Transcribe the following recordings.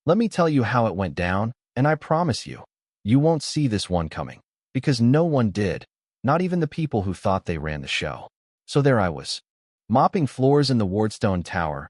Let me tell you how it went down, and I promise you, you won't see this one coming, because no one did, not even the people who thought they ran the show. So there I was, mopping floors in the Wardstone Tower,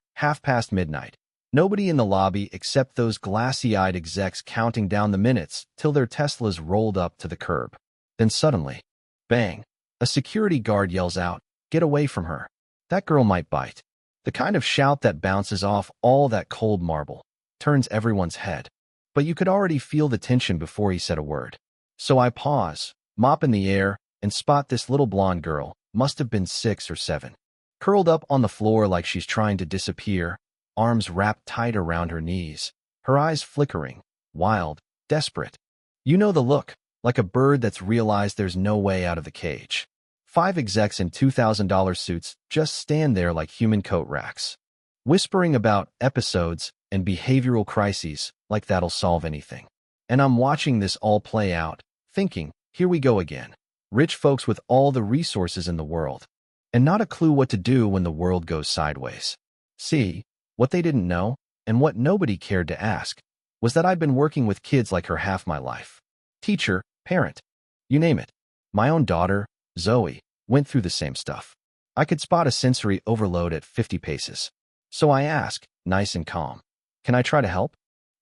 midnight. Nobody in the lobby except those glassy-eyed execs counting down the minutes till their Teslas rolled up to the curb. Then suddenly, bang, a security guard yells out, "Get away from her. That girl might bite." The kind of shout that bounces off all that cold marble, turns everyone's head. But you could already feel the tension before he said a word. So I pause, mop in the air, and spot this little blonde girl, must have been 6 or 7, curled up on the floor like she's trying to disappear, arms wrapped tight around her knees, her eyes flickering, wild, desperate. You know the look, like a bird that's realized there's no way out of the cage. 5 execs in $2,000 suits just stand there like human coat racks, whispering about episodes and behavioral crises like that'll solve anything. And I'm watching this all play out, thinking, here we go again. Rich folks with all the resources in the world, and not a clue what to do when the world goes sideways. See, what they didn't know, and what nobody cared to ask, was that I'd been working with kids like her half my life. Teacher, parent, you name it. My own daughter, Zoe, went through the same stuff. I could spot a sensory overload at 50 paces. So I ask, nice and calm, "Can I try to help?"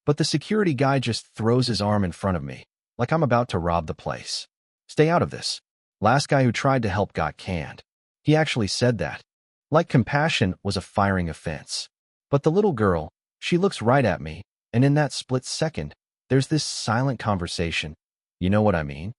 But the security guy just throws his arm in front of me, like I'm about to rob the place. "Stay out of this. Last guy who tried to help got canned." He actually said that. Like compassion was a firing offense. But the little girl, she looks right at me, and in that split second, there's this silent conversation. You know what I mean?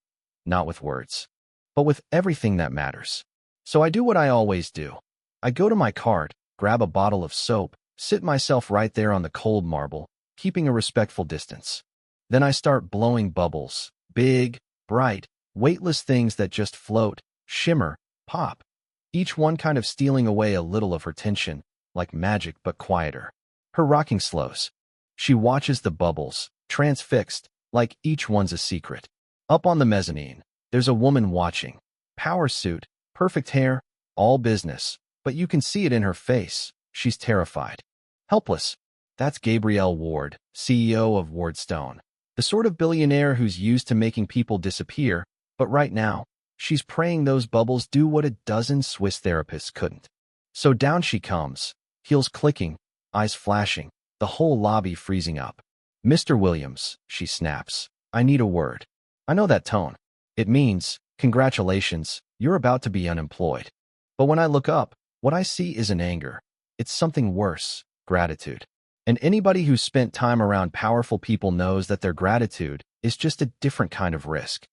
Not with words, but with everything that matters. So I do what I always do. I go to my cart, grab a bottle of soap, sit myself right there on the cold marble, keeping a respectful distance. Then I start blowing bubbles, big, bright, weightless things that just float, shimmer, pop, each one kind of stealing away a little of her tension, like magic but quieter. Her rocking slows. She watches the bubbles, transfixed, like each one's a secret. Up on the mezzanine, there's a woman watching. Power suit, perfect hair, all business, but you can see it in her face. She's terrified. Helpless. That's Gabrielle Ward, CEO of Wardstone. The sort of billionaire who's used to making people disappear, but right now, she's praying those bubbles do what a dozen Swiss therapists couldn't. So down she comes, heels clicking, eyes flashing, the whole lobby freezing up. "Mr. Williams," she snaps, "I need a word." I know that tone. It means, congratulations, you're about to be unemployed. But when I look up, what I see isn't anger. It's something worse, gratitude. And anybody who's spent time around powerful people knows that their gratitude is just a different kind of risk.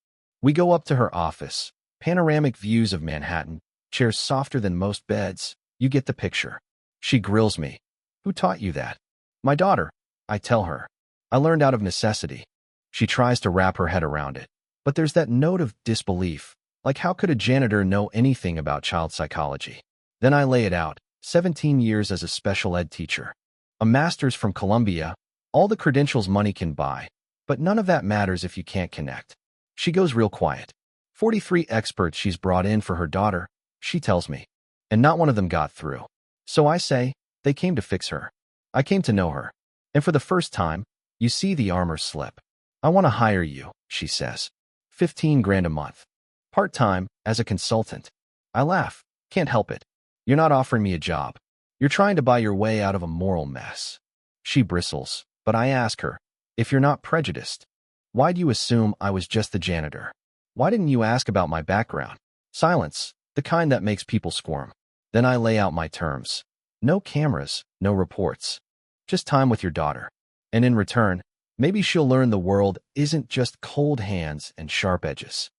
We go up to her office, panoramic views of Manhattan, chairs softer than most beds. You get the picture. She grills me. "Who taught you that?" "My daughter," I tell her. "I learned out of necessity." She tries to wrap her head around it. But there's that note of disbelief, like how could a janitor know anything about child psychology? Then I lay it out, 17 years as a special ed teacher. A master's from Columbia, all the credentials money can buy, but none of that matters if you can't connect. She goes real quiet. 43 experts she's brought in for her daughter, she tells me, and not one of them got through. So I say, they came to fix her. I came to know her. And for the first time, you see the armor slip. "I want to hire you," she says. 15 grand a month. Part-time, as a consultant. I laugh. Can't help it. You're not offering me a job. You're trying to buy your way out of a moral mess. She bristles, but I ask her, if you're not prejudiced, why do you assume I was just the janitor? Why didn't you ask about my background? Silence, the kind that makes people squirm. Then I lay out my terms. No cameras, no reports. Just time with your daughter. And in return, maybe she'll learn the world isn't just cold hands and sharp edges.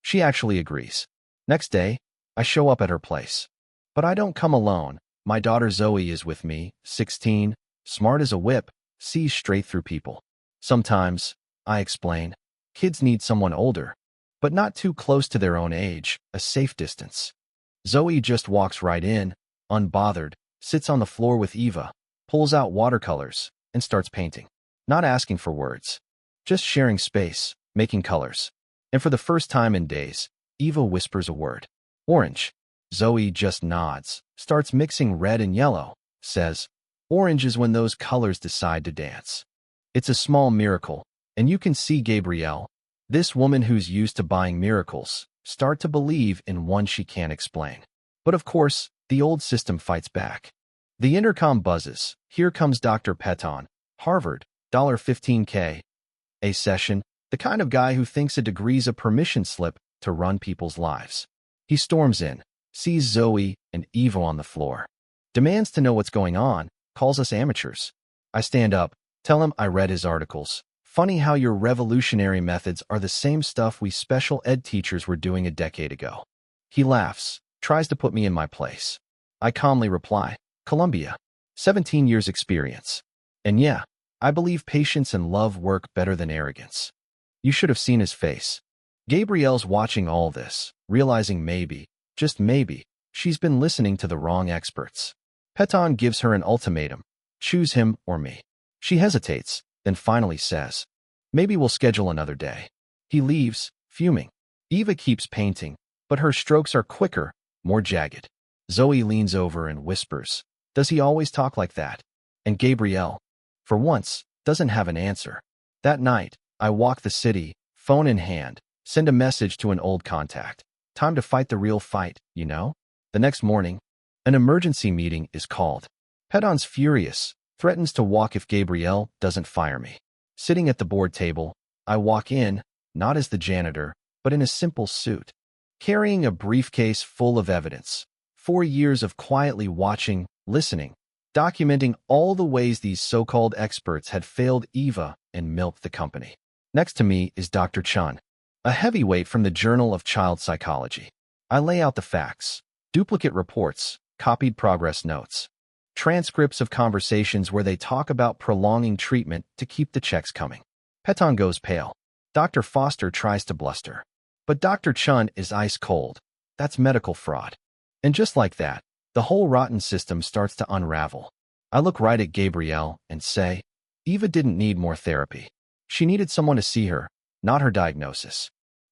She actually agrees. Next day, I show up at her place. But I don't come alone. My daughter Zoe is with me, 16, smart as a whip, sees straight through people. Sometimes, I explain, kids need someone older, but not too close to their own age, a safe distance. Zoe just walks right in, unbothered, sits on the floor with Eva, pulls out watercolors, and starts painting. Not asking for words, just sharing space, making colors. And for the first time in days, Eva whispers a word. "Orange." Zoe just nods, starts mixing red and yellow, says, "Orange is when those colors decide to dance." It's a small miracle, and you can see Gabrielle, this woman who's used to buying miracles, start to believe in one she can't explain. But of course, the old system fights back. The intercom buzzes. Here comes Dr. Peton, Harvard, $15K. A session, the kind of guy who thinks a degree's a permission slip to run people's lives. He storms in, sees Zoe and Eva on the floor, demands to know what's going on, calls us amateurs. I stand up, tell him I read his articles. Funny how your revolutionary methods are the same stuff we special ed teachers were doing a decade ago. He laughs, tries to put me in my place. I calmly reply, Columbia, 17 years experience. And yeah, I believe patience and love work better than arrogance. You should have seen his face. Gabrielle's watching all this, realizing maybe, just maybe, she's been listening to the wrong experts. Peton gives her an ultimatum. Choose him or me. She hesitates, then finally says, maybe we'll schedule another day. He leaves, fuming. Eva keeps painting, but her strokes are quicker, more jagged. Zoe leans over and whispers, does he always talk like that? And Gabrielle, for once, doesn't have an answer. That night, I walk the city, phone in hand, send a message to an old contact. Time to fight the real fight, you know? The next morning, an emergency meeting is called. Peton's furious, threatens to walk if Gabrielle doesn't fire me. Sitting at the board table, I walk in, not as the janitor, but in a simple suit, carrying a briefcase full of evidence. 4 years of quietly watching, listening, documenting all the ways these so-called experts had failed Eva and milked the company. Next to me is Dr. Chun, a heavyweight from the Journal of Child Psychology. I lay out the facts, duplicate reports, copied progress notes, transcripts of conversations where they talk about prolonging treatment to keep the checks coming. Peton goes pale. Dr. Foster tries to bluster. But Dr. Chun is ice cold. That's medical fraud. And just like that, the whole rotten system starts to unravel. I look right at Gabrielle and say, Eva didn't need more therapy. She needed someone to see her, not her diagnosis.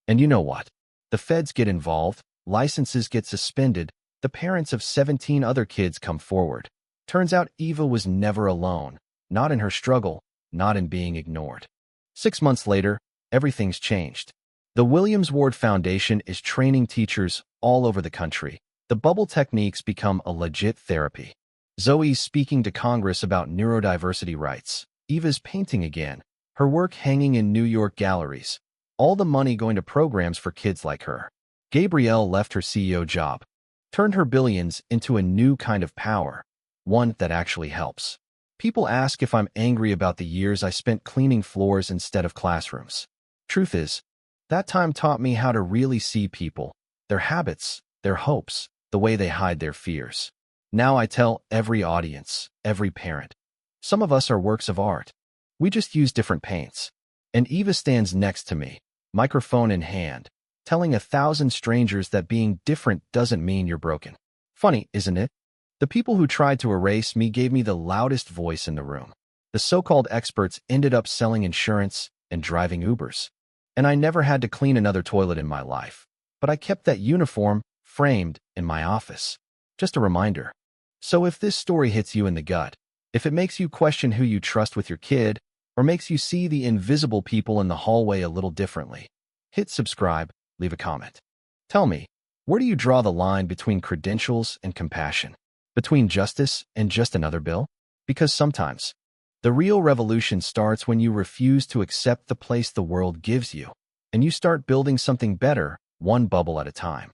And you know what? The feds get involved, licenses get suspended, the parents of 17 other kids come forward. Turns out Eva was never alone, not in her struggle, not in being ignored. 6 months later, everything's changed. The Williams Ward Foundation is training teachers all over the country. The bubble techniques become a legit therapy. Zoe's speaking to Congress about neurodiversity rights. Eva's painting again, her work hanging in New York galleries. All the money going to programs for kids like her. Gabrielle left her CEO job, turned her billions into a new kind of power, one that actually helps. People ask if I'm angry about the years I spent cleaning floors instead of classrooms. Truth is, that time taught me how to really see people, their habits, their hopes, the way they hide their fears. Now I tell every audience, every parent, some of us are works of art. We just use different paints. And Eva stands next to me, microphone in hand, telling 1,000 strangers that being different doesn't mean you're broken. Funny, isn't it? The people who tried to erase me gave me the loudest voice in the room. The so-called experts ended up selling insurance and driving Ubers. And I never had to clean another toilet in my life. But I kept that uniform framed in my office. Just a reminder. So if this story hits you in the gut, if it makes you question who you trust with your kid, or makes you see the invisible people in the hallway a little differently, hit subscribe, leave a comment. Tell me, where do you draw the line between credentials and compassion? Between justice and just another bill? Because sometimes, the real revolution starts when you refuse to accept the place the world gives you, and you start building something better, one bubble at a time.